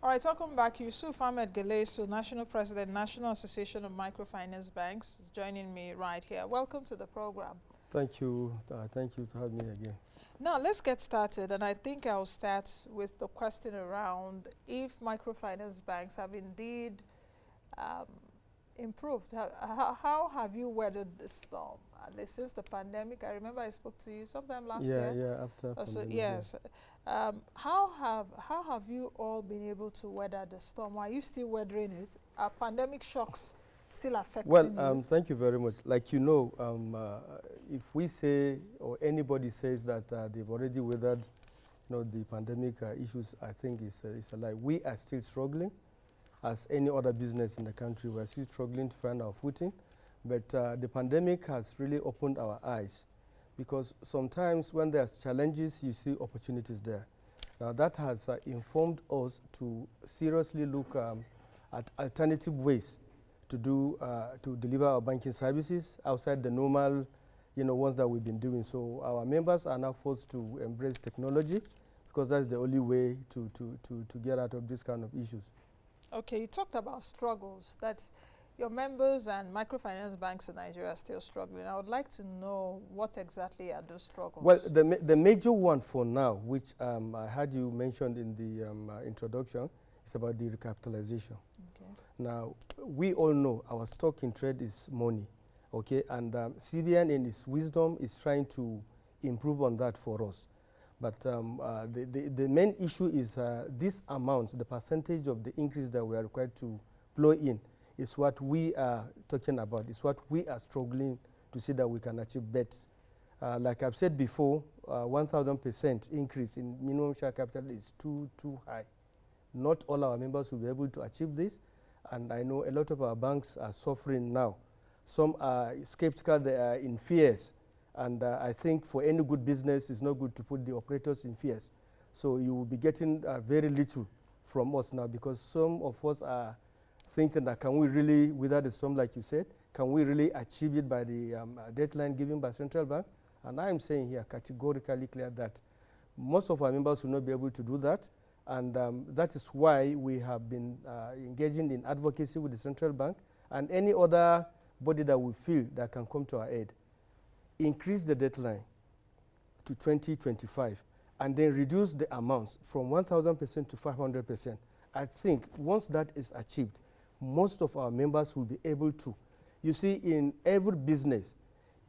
All right, welcome back. Yusuf Ahmed Gyallsu, National President, National Association of Microfinance Banks, is joining me right here. Welcome to the program. Thank you. Thank you to have me again. Now, let's get started. And I think I'll start with the question around if microfinance banks have indeed improved. How have you weathered the storm? At least since the pandemic. I remember I spoke to you sometime last year. Yeah, after So pandemic, yes. yeah. How have you all been able to weather the storm? Are you still weathering it? Are pandemic shocks still affecting you? Thank you very much. Like you know, if we say or anybody says that they've already weathered, the pandemic issues, I think it's a lie. We are still struggling, as any other business in the country. We are still struggling to find our footing. But the pandemic has really opened our eyes, because sometimes when there's challenges, you see opportunities there. Now that has informed us to seriously look at alternative ways to deliver our banking services outside the normal, ones that we've been doing. So our members are now forced to embrace technology, because that's the only way to get out of this kind of issues. Okay, you talked about struggles. That's your members and microfinance banks in Nigeria are still struggling. I would like to know what exactly are those struggles? Well, the major one for now, which I had you mentioned in the introduction, is about the recapitalization. Okay. Now, we all know our stock in trade is money, okay? And CBN in its wisdom is trying to improve on that for us. But the main issue is this amount, the percentage of the increase that we are required to plow in, is what we are talking about. It's what we are struggling to see that we can achieve better. Like I've said before, 1,000% increase in minimum share capital is too high. Not all our members will be able to achieve this, and I know a lot of our banks are suffering now. Some are skeptical, they are in fears, and I think for any good business, it's not good to put the operators in fears. So you will be getting very little from us now, because some of us are thinking that can we really, without the storm like you said, can we really achieve it by the deadline given by central bank? And I am saying here categorically clear that most of our members will not be able to do that. And that is why we have been engaging in advocacy with the central bank and any other body that we feel that can come to our aid. Increase the deadline to 2025 and then reduce the amounts from 1,000% to 500%. I think once that is achieved, most of our members will be able to. You see, in every business,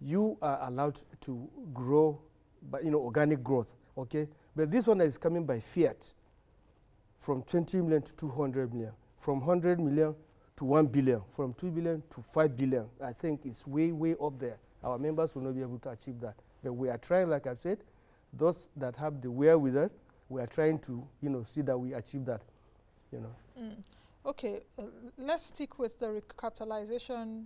you are allowed to grow by organic growth, okay? But this one is coming by fiat, from 20 million to 200 million, from 100 million to 1 billion, from 2 billion to 5 billion. I think it's way up there. Our members will not be able to achieve that. But we are trying, like I've said, those that have the wherewithal, we are trying to see that we achieve that. Okay, let's stick with the recapitalization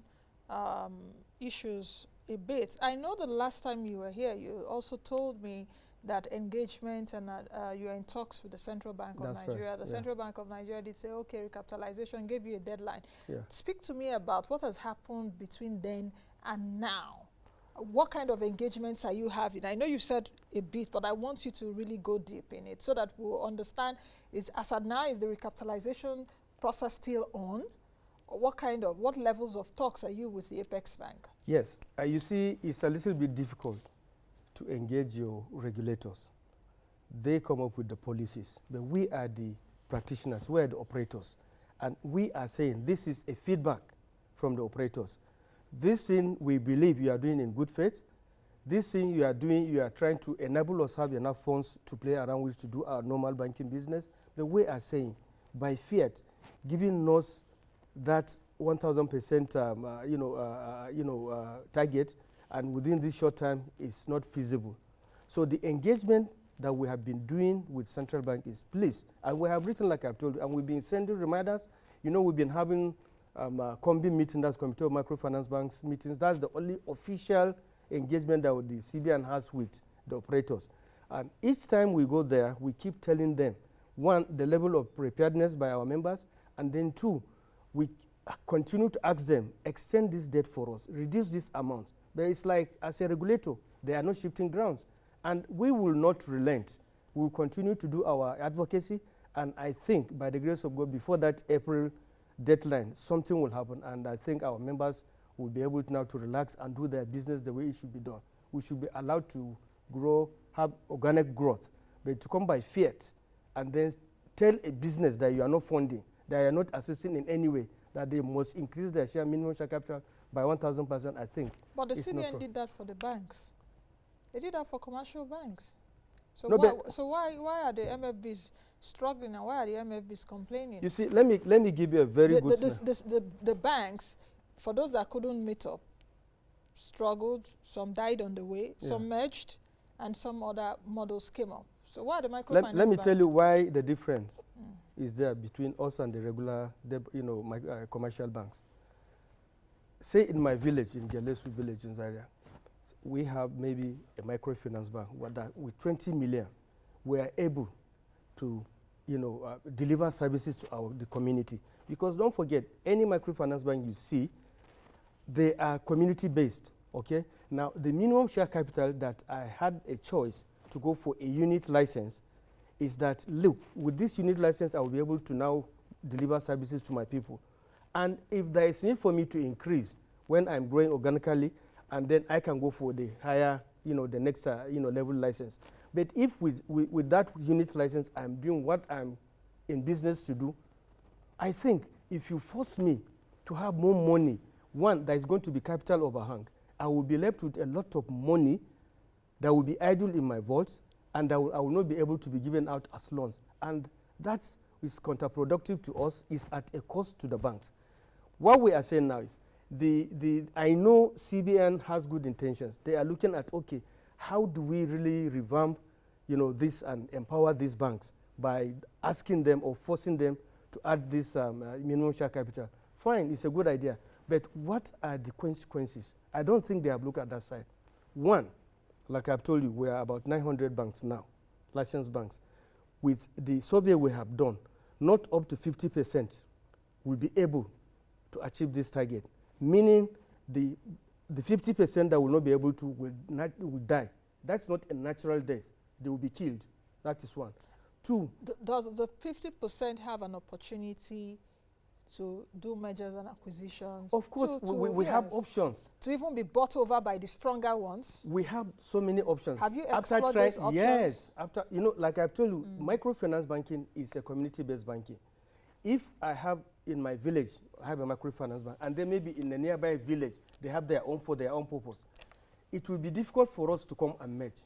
issues a bit. I know the last time you were here, you also told me that engagement and that you are in talks with the Central Bank of Nigeria. Right. The Central Bank of Nigeria did say, okay, recapitalization, gave you a deadline. Yeah. Speak to me about what has happened between then and now. What kind of engagements are you having? I know you said a bit, but I want you to really go deep in it so that we'll understand, as of now, is the recapitalization process still on? Or what levels of talks are you with the Apex Bank? Yes, you see, it's a little bit difficult to engage your regulators. They come up with the policies, but we are the practitioners, we are the operators. And we are saying this is a feedback from the operators. This thing we believe you are doing in good faith. This thing you are doing, you are trying to enable us have enough funds to play around with to do our normal banking business. But we are saying, by fiat, giving us that 1,000% target, and within this short time, it's not feasible. So the engagement that we have been doing with Central Bank is, please, and we have written like I've told you, and we've been sending reminders. We've been having COMBI meeting, that's Committee of Microfinance Banks meetings. That's the only official engagement that the CBN has with the operators. And each time we go there, we keep telling them, one, the level of preparedness by our members, and then two, we continue to ask them, extend this debt for us, reduce this amount. But it's like, as a regulator, they are not shifting grounds. And we will not relent. We will continue to do our advocacy, And I think, by the grace of God, before that April deadline, something will happen. And I think our members will be able to now to relax and do their business the way it should be done. We should be allowed to grow, have organic growth. But to come by fiat and then tell a business that you are not funding, that you are not assisting in any way, that they must increase their share, minimum share capital by 1,000%, I think. But the CBN did that for the banks. They did that for commercial banks. So, no, why are the MFBs struggling, and why are the MFBs complaining? You see, let me give you a very good... The banks, for those that couldn't meet up, struggled, some died on the way, some merged, and some other models came up. So why the microfinance Let me tell you why the difference is there between us and the regular, commercial banks. Say in my village, in Gyallsu village in Zaria, we have maybe a microfinance bank with 20 million. We are able to, deliver services to the community. Because don't forget, any microfinance bank you see, they are community-based, okay? Now, the minimum share capital that I had a choice to go for a unit license is that, look, with this unit license, I will be able to now deliver services to my people. And if there is need for me to increase when I'm growing organically, and then I can go for the higher, the next, level license. But if with that unit license, I'm doing what I'm in business to do, I think if you force me to have more money, one, that is going to be capital overhang, I will be left with a lot of money that will be idle in my vaults, and I will not be able to be given out as loans. And that is counterproductive to us, is at a cost to the banks. What we are saying now is, I know CBN has good intentions. They are looking at, okay, how do we really revamp, this and empower these banks by asking them or forcing them to add this minimum share capital? Fine, it's a good idea. But what are the consequences? I don't think they have looked at that side. One, like I've told you, we are about 900 banks now, licensed banks. With the survey we have done, not up to 50% will be able to achieve this target, meaning the 50% that will not be able to will die. That's not a natural death. They will be killed. That is one. Two. Does the 50% have an opportunity to do mergers and acquisitions? Of course, we have options. To even be bought over by the stronger ones? We have so many options. Have you explored those options? Yes. After, like I've told you, microfinance banking is a community-based banking. If I have in my village, I have a microfinance bank, and then maybe in a nearby village, they have their own for their own purpose, it will be difficult for us to come and merge.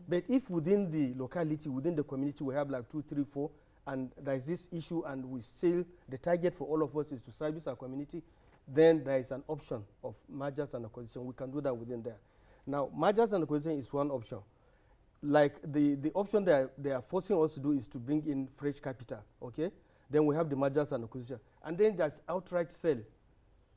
But if within the locality, within the community, we have like 2, 3, 4, and there's this issue, and we still, the target for all of us is to service our community, then there is an option of mergers and acquisition. We can do that within there. Now, mergers and acquisition is one option. Like the option they are forcing us to do is to bring in fresh capital, okay? Then we have the mergers and acquisition. And then there's outright sale.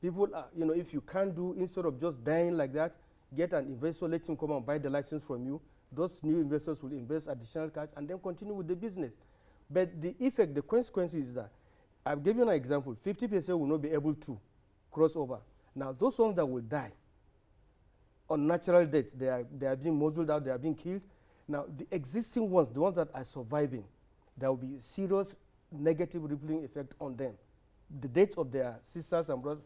People are, if you can't do, instead of just dying like that, get an investor, let him come and buy the license from you. Those new investors will invest additional cash and then continue with the business. But the effect, the consequence is that, I've given an example, 50% will not be able to cross over. Now, those ones that will die on natural deaths, they are being muzzled out, they are being killed. Now, the existing ones, the ones that are surviving, there will be serious negative rippling effect on them. The death of their sisters and brothers,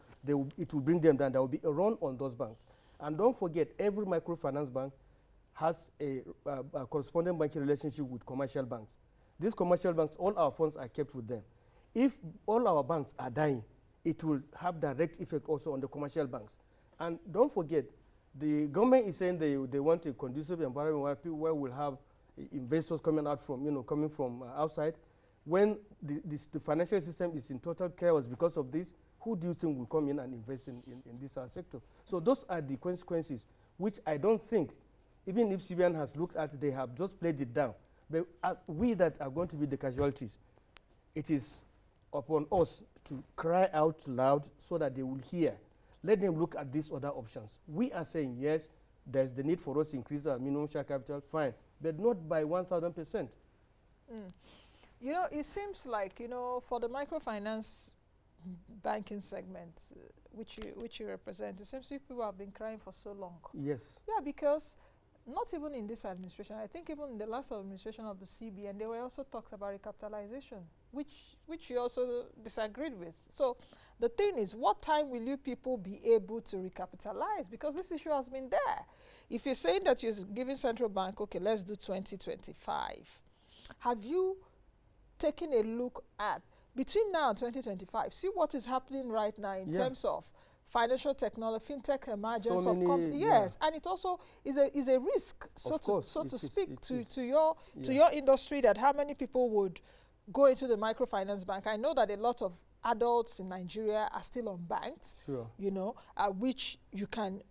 it will bring them down. There will be a run on those banks. And don't forget, every microfinance bank has a corresponding banking relationship with commercial banks. These commercial banks, all our funds are kept with them. If all our banks are dying, it will have direct effect also on the commercial banks. And don't forget, the government is saying they want a conducive environment where we'll have investors coming out from, coming from outside. When the financial system is in total chaos because of this, who do you think will come in and invest in this sector? So those are the consequences, which I don't think, even if CBN has looked at, they have just played it down. But as we that are going to be the casualties, it is upon us to cry out loud so that they will hear. Let them look at these other options. We are saying, yes, there's the need for us to increase our minimum share capital, fine, but not by 1,000%. It seems like, for the microfinance banking segment, which you represent, it seems like people have been crying for so long. Yes. Yeah, because not even in this administration, I think even in the last administration of the CBN, there were also talks about recapitalization, which you also disagreed with. So the thing is, what time will you people be able to recapitalize? Because this issue has been there. If you're saying that you're giving central bank, okay, let's do 2025, have you taken a look at, between now and 2025, see what is happening right now in terms of financial technology, fintech emergence so of yes, and it also is a risk, so to speak, to your industry, that how many people would go into the microfinance bank. I know that a lot of adults in Nigeria are still unbanked, you know, which you can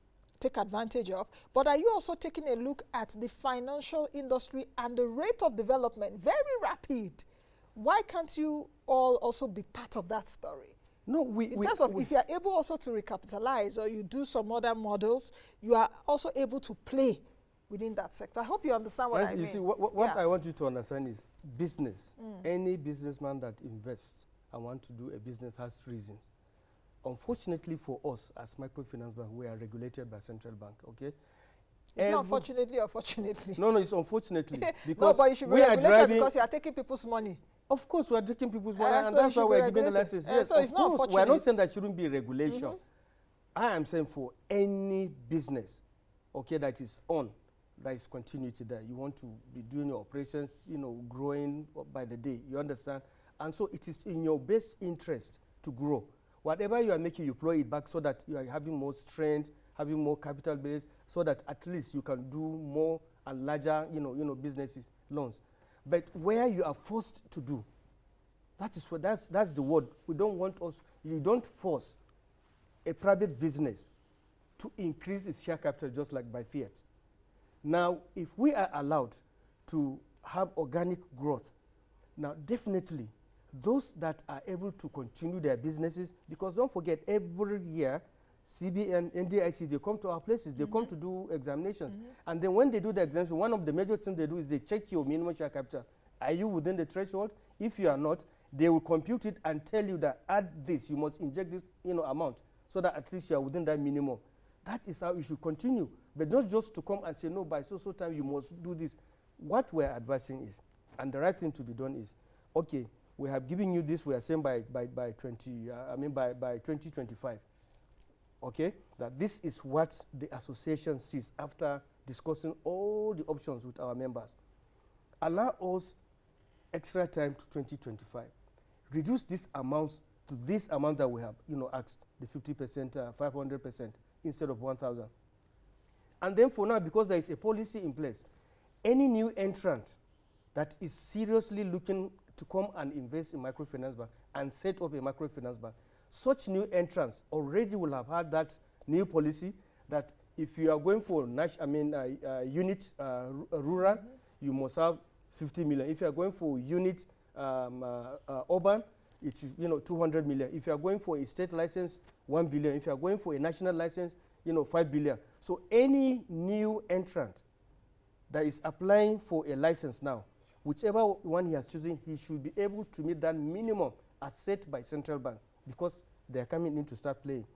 take advantage of. But are you also taking a look at the financial industry and the rate of development, very rapid? Why can't you all also be part of that story? No, in terms of if you are able also to recapitalize, or you do some other models, you are also able to play within that sector. I hope you understand what I mean. You see, what I want you to understand is business. Any businessman that invests and want to do a business has reasons. Unfortunately for us as Microfinance Bank, we are regulated by central bank, okay? It's not unfortunately or fortunately. No, it's unfortunately. Because no, but you should be regulated because you are taking people's money. Of course, we are taking people's money, and so that's why we are giving the license. Yes, so it's not unfortunate. We are not saying that shouldn't be regulation. I am saying for any business, okay, that is on, that is continuity there. You want to be doing your operations, you know, growing by the day. You understand? And so it is in your best interest to grow. Whatever you are making, you plow it back so that you are having more strength, having more capital base, so that at least you can do more and larger, businesses, loans. But where you are forced to do, that is what that's the word. We don't want us. You don't force a private business to increase its share capital just like by fiat. Now, if we are allowed to have organic growth, now definitely those that are able to continue their businesses, because don't forget, every year CBN, NDIC, they come to our places, they come to do examinations. And then when they do the examination, one of the major things they do is they check your minimum share capital. Are you within the threshold? If you are not, they will compute it and tell you that add this, you must inject this amount, so that at least you are within that minimum. That is how you should continue. But not just to come and say, no, by so time you must do this. What we're advising is, and the right thing to be done is, okay, we have given you this, we are saying by 2025. Okay, that this is what the association sees after discussing all the options with our members. Allow us extra time to 2025. Reduce this amount to this amount that we have, asked, the 50%, 500% instead of 1,000. And then for now, because there is a policy in place, any new entrant that is seriously looking to come and invest in microfinance bank and set up a microfinance bank, such new entrants already will have had that new policy that if you are going for unit rural, you must have 50 million. If you are going for unit urban, it is 200 million. If you are going for a state license, 1 billion. If you are going for a national license, 5 billion. So any new entrant that is applying for a license now, whichever one he has chosen, he should be able to meet that minimum as set by central bank, because they are coming in to start playing.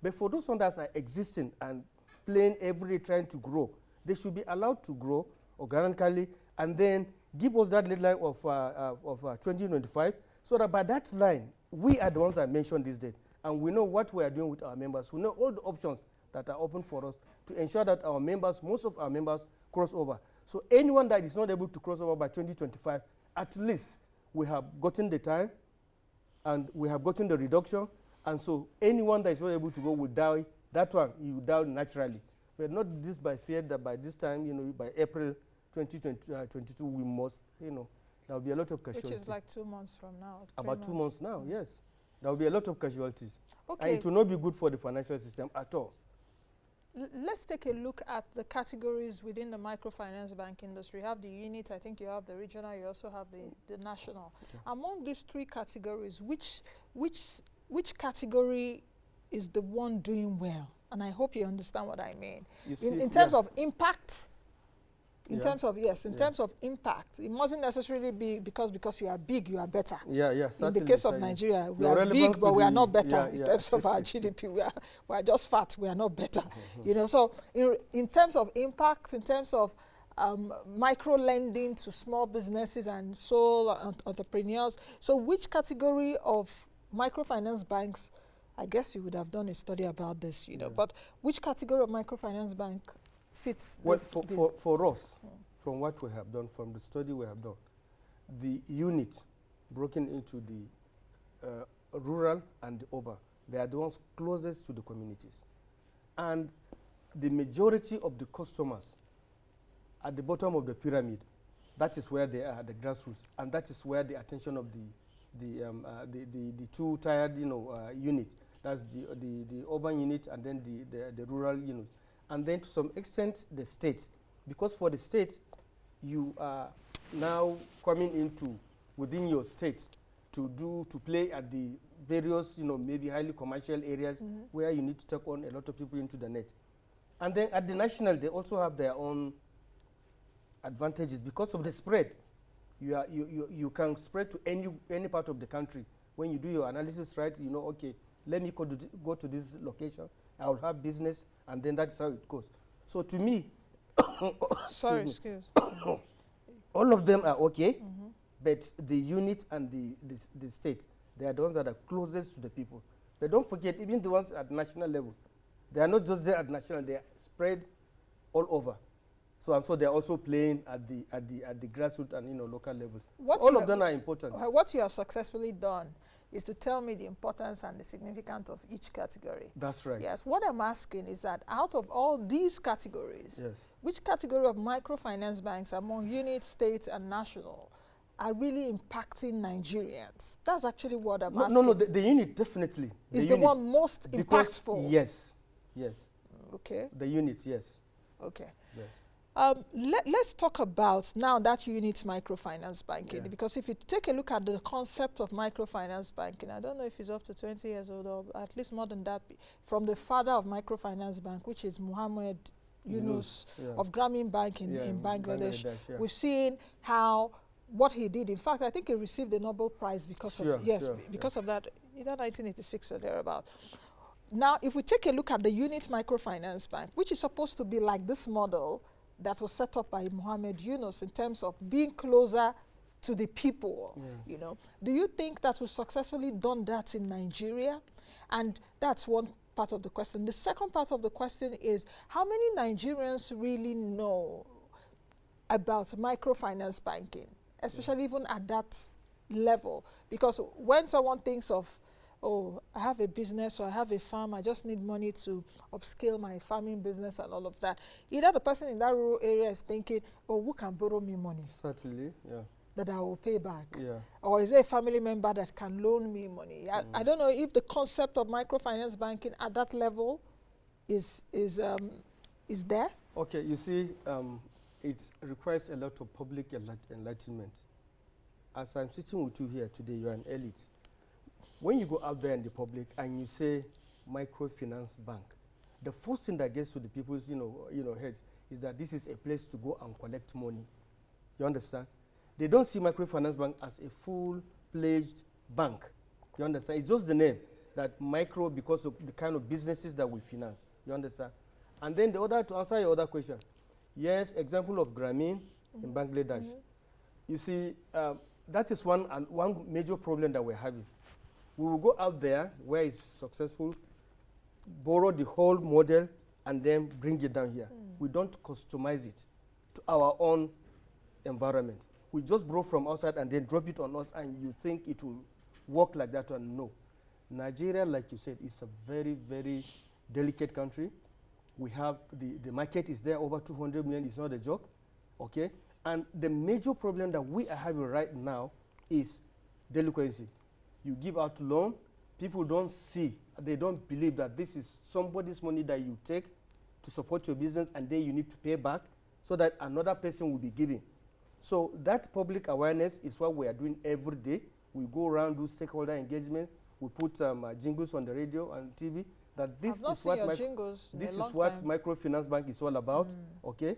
But for those ones that are existing and playing every day trying to grow, they should be allowed to grow organically and then give us that deadline of 2025, so that by that line, we are the ones that mentioned this date, and we know what we are doing with our members. We know all the options that are open for us to ensure that our members, most of our members, cross over. So anyone that is not able to cross over by 2025, at least we have gotten the time and we have gotten the reduction. And so anyone that is not able to go will die. That one, he will die naturally. But not this by fear that by this time, by April 2022, we must, there will be a lot of casualties. Which is like 2 months from now. About 2 months now, yes. There will be a lot of casualties. Okay. And it will not be good for the financial system at all. Let's take a look at the categories within the microfinance bank industry. You have the unit, I think you have the regional, you also have the national. Okay. Among these three categories, which category is the one doing well? And I hope you understand what I mean. In terms of impact, In terms of, yes, in terms of impact, it mustn't necessarily be because you are big, you are better. Yeah, yeah. In the case of Nigeria, we are big, but we are not better in terms of our GDP. We are just fat. We are not better. You know, so in terms of impact, in terms of micro lending to small businesses and sole entrepreneurs. So which category of microfinance banks, I guess you would have done a study about this, you know, but which category of microfinance bank fits this? Well, for us, from what we have done, from the study we have done, the unit broken into the rural and the urban, they are the ones closest to the communities. And the majority of the customers at the bottom of the pyramid, that is where they are, the grassroots, and that is where the attention of the two-tiered, you know, unit. That's the urban unit and then the rural unit. And then to some extent, the state. Because for the state, you are now coming into within your state to play at the various, you know, maybe highly commercial areas where you need to take on a lot of people into the net. And then at the national, they also have their own advantages because of the spread. You can spread to any part of the country. When you do your analysis right, you know, okay, let me go to this location, I will have business, and then that's how it goes. So to me, sorry, excuse. all of them are okay, but the unit and the state, they are the ones that are closest to the people. But don't forget, even the ones at national level, they are not just there at national, they are spread all over. So and so they are also playing at the grassroots and, you know, local levels. So all of them are important. What you have successfully done is to tell me the importance and the significance of each category. That's right. Yes. What I'm asking is that out of all these categories, which category of microfinance banks among unit, state, and national are really impacting Nigerians? That's actually what I'm asking. No, the unit definitely. Is the one most impactful? Yes. Okay. The unit, yes. Okay. Yes. Let's talk about now that unit microfinance banking, because if you take a look at the concept of microfinance banking, I don't know if it's up to 20 years old or at least more than that, from the father of microfinance bank, which is Muhammad Yunus of Grameen Bank in Bangladesh. We've seen how what he did. In fact, I think he received the Nobel Prize because of of that, either 1986 or thereabout. Now, if we take a look at the unit microfinance bank, which is supposed to be like this model that was set up by Muhammad Yunus in terms of being closer to the people, you know, do you think that we've successfully done that in Nigeria? And that's one part of the question. The second part of the question is, how many Nigerians really know about microfinance banking, especially even at that level? Because when someone thinks of, oh, I have a business or I have a farm, I just need money to upscale my farming business and all of that. Either the person in that rural area is thinking, oh, who can borrow me money? Certainly, that I will pay back. Or is there a family member that can loan me money? I don't know if the concept of microfinance banking at that level is there. Okay, you see, it requires a lot of public enlightenment. As I'm sitting with you here today, you're an elite. When you go out there in the public and you say microfinance bank, the first thing that gets to the people's heads is that this is a place to go and collect money. You understand? They don't see microfinance bank as a full-fledged bank. You understand? It's just the name that micro because of the kind of businesses that we finance. You understand? And then to answer your other question, yes, example of Grameen in Bangladesh. You see, that is one major problem that we're having. We will go out there where it's successful, borrow the whole model, and then bring it down here. We don't customize it to our own environment. We just borrow from outside and then drop it on us, and you think it will work like that one. No. Nigeria, like you said, is a very, very delicate country. We have the market is there, over 200 million. It's not a joke, okay? And the major problem that we are having right now is delinquency. You give out loan, people don't see, they don't believe that this is somebody's money that you take to support your business, and then you need to pay back so that another person will be giving. So that public awareness is what we are doing every day. We go around, do stakeholder engagements. We put jingles on the radio and TV. That this is what microfinance bank is all about. Okay,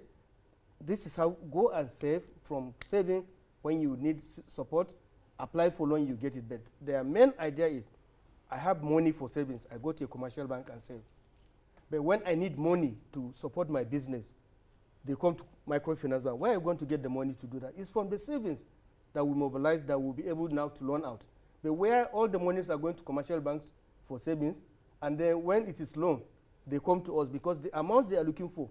this is how, go and save. From saving, when you need support, apply for loan, you get it. But their main idea is, I have money for savings, I go to a commercial bank and save. But when I need money to support my business, they come to Microfinance Bank. Where are you going to get the money to do that? It's from the savings that we mobilize that we'll be able now to loan out. But where all the monies are going to commercial banks for savings, and then when it is loan, they come to us because the amounts they are looking for,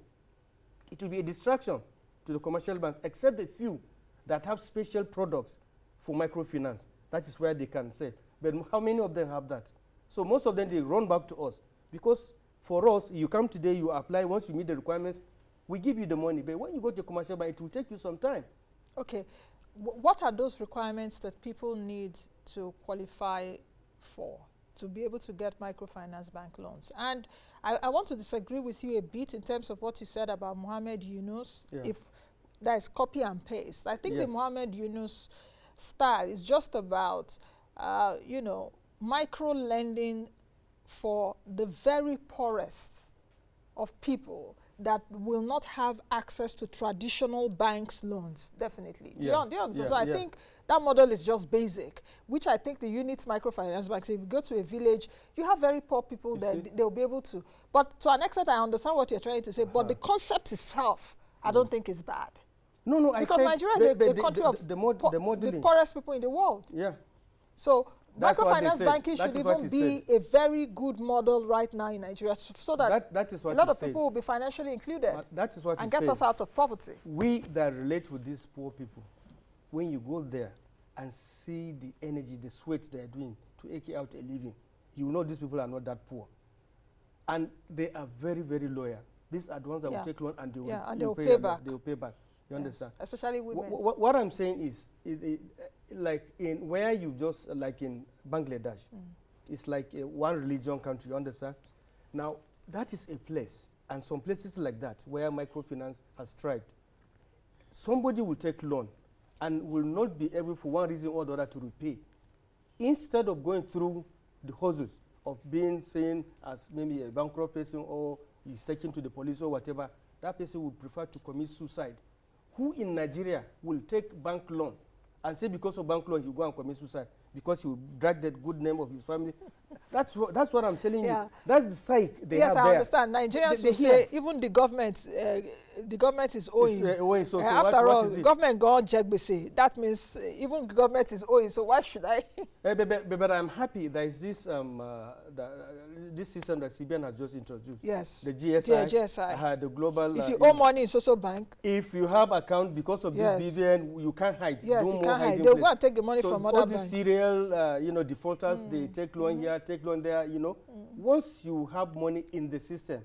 it will be a distraction to the commercial banks, except a few that have special products for microfinance. That is where they can sell. But how many of them have that? So most of them, they run back to us. Because for us, you come today, you apply, once you meet the requirements, we give you the money. But when you go to a commercial bank, it will take you some time. Okay. What are those requirements that people need to qualify for, to be able to get microfinance bank loans? And I want to disagree with you a bit in terms of what you said about Mohammed Yunus. Yeah. If that is copy and paste. I think the Mohammed Yunus style is just about, you know, micro lending for the very poorest of people that will not have access to traditional banks loans, definitely. Do you understand? So I think that model is just basic, which I think the unit microfinance banks, if you go to a village, you have very poor people that they'll be able to. But to an extent, I understand what you're trying to say, but the concept itself, I don't think is bad. No, because Nigeria is a country of the poorest people in the world. Yeah. So microfinance banking should even be a very good model right now in Nigeria, so that a lot of people will be financially included that is what and get us out of poverty. We that relate with these poor people, when you go there and see the energy, the sweat they are doing to eke out a living, you know these people are not that poor. And they are very, very loyal. These are the ones that will take loan and they will pay back. They will pay back. You understand? Especially women. What I'm saying is, like in where you just, like in Bangladesh, it's like a one religion country, you understand? Now, that is a place, and some places like that, where microfinance has thrived. Somebody will take loan and will not be able, for one reason or the other, to repay. Instead of going through the hustles of being seen as maybe a bankrupt person, or he's taken to the police or whatever, that person would prefer to commit suicide. Who in Nigeria will take bank loan and say because of bank loan, you go and commit suicide because you drag the good name of his family? That's what I'm telling you. That's the psyche they have there. Yes, I understand. Nigerians will say even the government is owing. So after all, government go check say. That means even the government is owing. So why should I? But I'm happy there is this this system that CBN has just introduced. Yes. The GSI. The global. If you owe money in social bank. If you have account because of this BVN, you can't hide. Yes, you can't hide. They'll go and take the money from other banks. So all these serial, defaulters, they take loan here, take loan there, Once you have money in the system,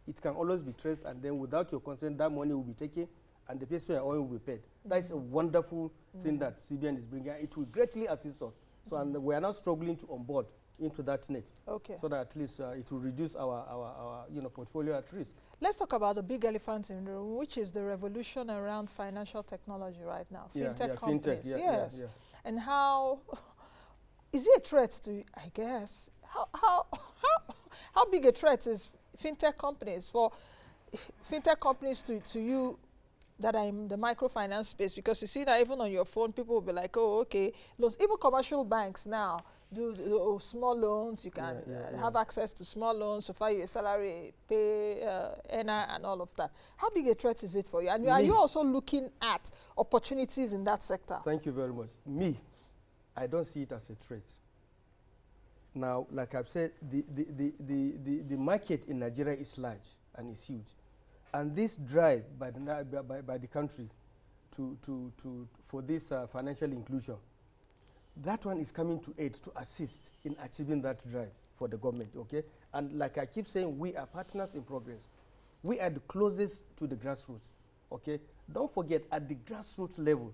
it can always be traced, and then without your consent, that money will be taken, and the person you are owing will be paid. That is a wonderful thing that CBN is bringing. It will greatly assist us. So, and we are now struggling to onboard into that net. Okay. So that at least it will reduce our portfolio at risk. Let's talk about the big elephant in the room, which is the revolution around financial technology right now. Fintech companies. Yes. And how is it a threat to, I guess, how big a threat is fintech companies to you that are in the microfinance space? Because you see that even on your phone, people will be like, oh, okay, loans. Even commercial banks now do small loans. You can have access to small loans, so far your salary, pay, NI, and all of that. How big a threat is it for you? And are you also looking at opportunities in that sector? Thank you very much. I don't see it as a threat. Now, like I've said, the market in Nigeria is large and it's huge. And this drive by the country for this financial inclusion, that one is coming to aid, to assist in achieving that drive for the government, okay? And like I keep saying, we are partners in progress. We are the closest to the grassroots, okay? Don't forget, at the grassroots level,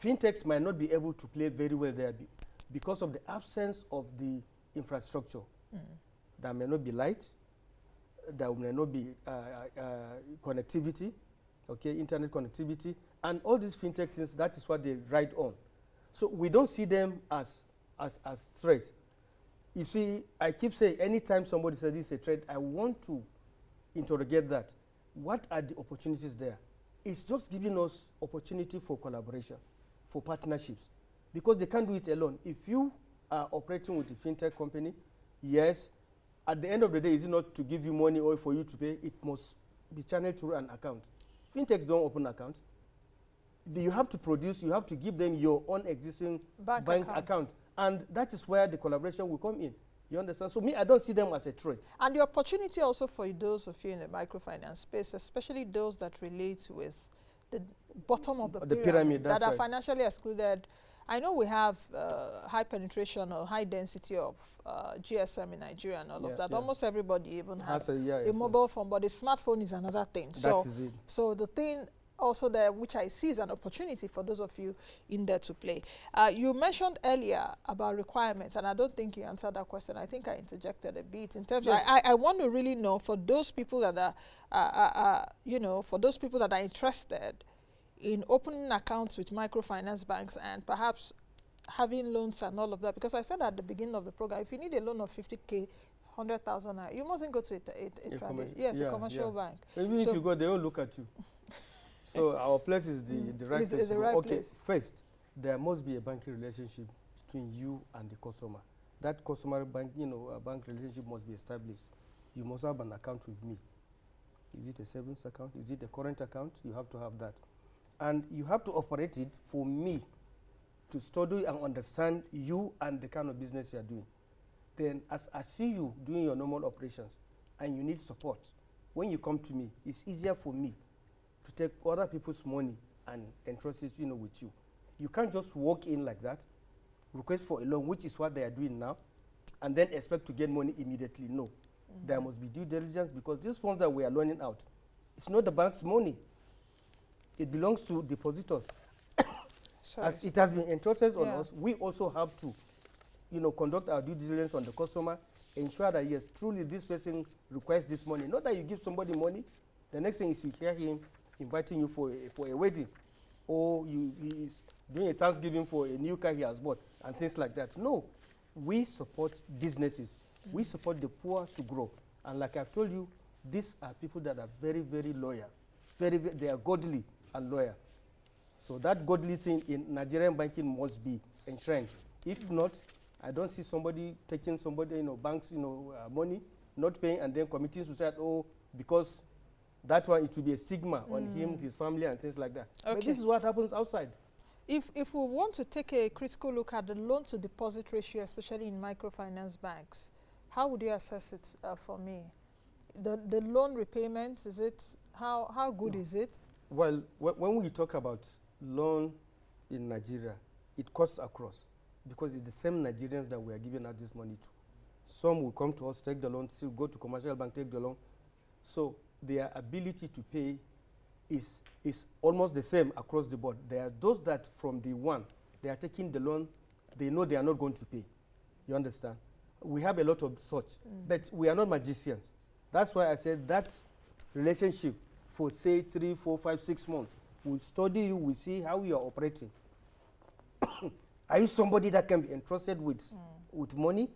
fintechs might not be able to play very well there because of the absence of the infrastructure. There may not be light, there may not be connectivity, okay, internet connectivity, and all these fintech things, that is what they ride on. So we don't see them as threats. You see, I keep saying, anytime somebody says this is a threat, I want to interrogate that. What are the opportunities there? it's just giving us opportunity for collaboration, for partnerships, because they can't do it alone. If you are operating with a fintech company, yes, at the end of the day, is it not to give you money or for you to pay? It must be channeled through an account. Fintechs don't open accounts. You have to produce, you have to give them your own existing bank account. And that is where the collaboration will come in. You understand? So me, I don't see them as a threat. And the opportunity also for those of you in the microfinance space, especially those that relate with the bottom of the pyramid that are financially excluded. I know we have high penetration or high density of GSM in Nigeria and all of that. Almost everybody even has a mobile phone, but the smartphone is another thing. So, so the thing also there, which I see is an opportunity for those of you in there to play. You mentioned earlier about requirements, and I don't think you answered that question. I think I interjected a bit in terms of, I want to really know for those people that are, you know, for those people that are interested in opening accounts with microfinance banks and perhaps having loans and all of that, because I said at the beginning of the program, if you need a loan of 50K, 100,000, you mustn't go to a commercial bank. Even if you go, they won't look at you. So our place is the right place. The right place. First, there must be a banking relationship between you and the customer. That customer bank, bank relationship must be established. You must have an account with me. Is it a savings account? Is it a current account? You have to have that. And you have to operate it for me to study and understand you and the kind of business you are doing. Then as I see you doing your normal operations and you need support, when you come to me, it's easier for me to take other people's money and entrust it with you. You can't just walk in like that, request for a loan, which is what they are doing now, and then expect to get money immediately. No. There must be due diligence, because these funds that we are loaning out, it's not the bank's money. It belongs to depositors. As it has been entrusted on us, we also have to, conduct our due diligence on the customer, ensure that yes, truly this person requires this money. Not that you give somebody money, the next thing is you hear him inviting you for a wedding, or he's doing a Thanksgiving for a new car he has bought, and things like that. No, we support businesses. We support the poor to grow. And like I've told you, these are people that are very, very loyal. They are godly and loyal. So that godly thing in Nigerian banking must be enshrined. If not, I don't see somebody taking somebody, banks, money, not paying, and then committing suicide, because that one, it will be a stigma on him, his family, and things like that. Okay. But this is what happens outside. If we want to take a critical look at the loan-to-deposit ratio, especially in microfinance banks, how would you assess it for me? The loan repayments, is it, how good is it? Well, when we talk about loan in Nigeria, it cuts across, because it's the same Nigerians that we are giving out this money to. Some will come to us, take the loan, still go to commercial bank, take the loan. So their ability to pay is almost the same across the board. There are those that from day one, they are taking the loan, they know they are not going to pay. You understand? We have a lot of such, but we are not magicians. That's why I said that relationship for say 3, 4, 5, 6 months. We'll study you, we'll see how you are operating. Are you somebody that can be entrusted with money?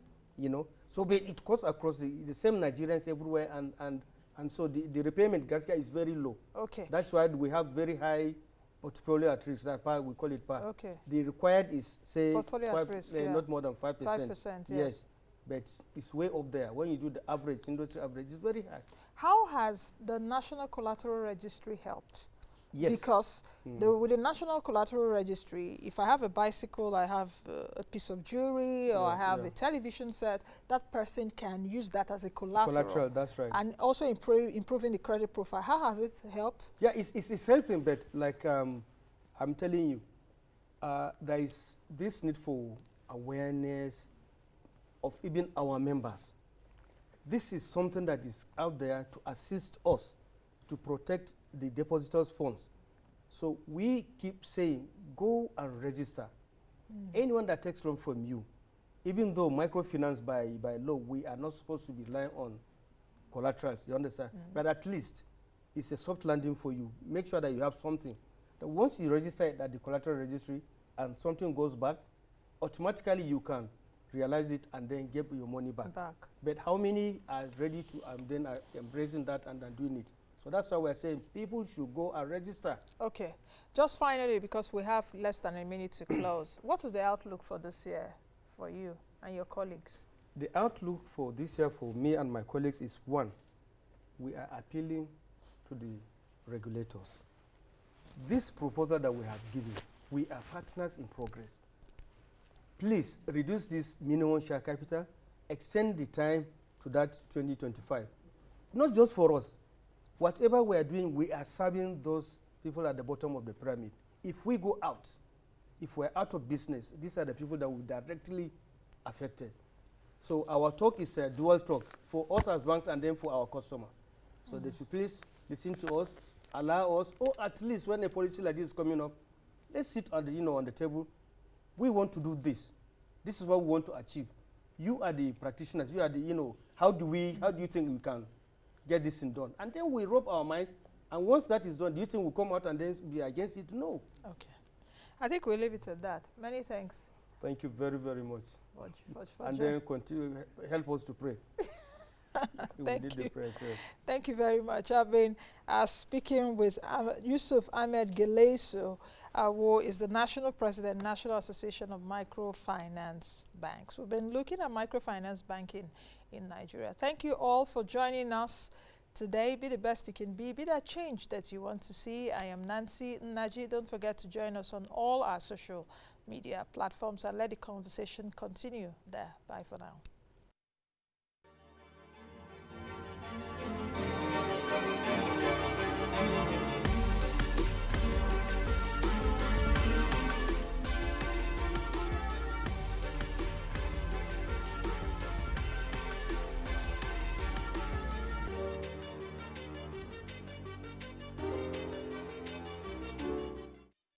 So but it cuts across the same Nigerians everywhere, and so the repayment is very low. Okay. That's why we have very high portfolio at risk. That part, we call it PAR. Okay. The required is say portfolio at risk, not more than 5%. 5%, yes. But it's way up there. When you do the average, industry average, it's very high. How has the National Collateral Registry helped? Yes. Because with the National Collateral Registry, if I have a bicycle, I have a piece of jewelry, or I have a television set, that person can use that as a collateral. Collateral, that's right. And also improving the credit profile. How has it helped? Yeah, it's helping, but like I'm telling you, there is this need for awareness of even our members. This is something that is out there to assist us to protect the depositors' funds. So we keep saying, go and register. Anyone that takes loan from you, even though microfinance by law, we are not supposed to be relying on collaterals, you understand? But at least it's a soft landing for you. Make sure that you have something. That once you register it at the collateral registry and something goes back, automatically you can realize it and then get your money back. But how many are ready to then are embracing that and doing it? So that's why we're saying people should go and register. Okay. Just finally, because we have less than a minute to close, what is the outlook for this year for you and your colleagues? The outlook for this year for me and my colleagues is, one, we are appealing to the regulators. This proposal that we have given, we are partners in progress. Please reduce this minimum share capital, extend the time to that 2025. Not just for us. Whatever we are doing, we are serving those people at the bottom of the pyramid. If we go out, if we're out of business, these are the people that will be directly affected. So our talk is a dual talk for us as banks and then for our customers. So they should please listen to us, allow us, or at least when a policy like this is coming up, let's sit on the, on the table. We want to do this. This is what we want to achieve. You are the practitioners. You are the, how do you think we can get this thing done? And then we rub our minds. And once that is done, do you think we'll come out and then be against it? No. Okay. I think we'll leave it at that. Many thanks. Thank you very, very much. And then continue, help us to pray. Thank you. Thank you very much. I've been speaking with Yusuf Ahmed Gyallsu, who is the National President, National Association of Microfinance Banks. We've been looking at microfinance banking in Nigeria. Thank you all for joining us today. Be the best you can be that change that you want to see. I am Nancy Naji. Don't forget to join us on all our social media platforms and let the conversation continue there. Bye for now.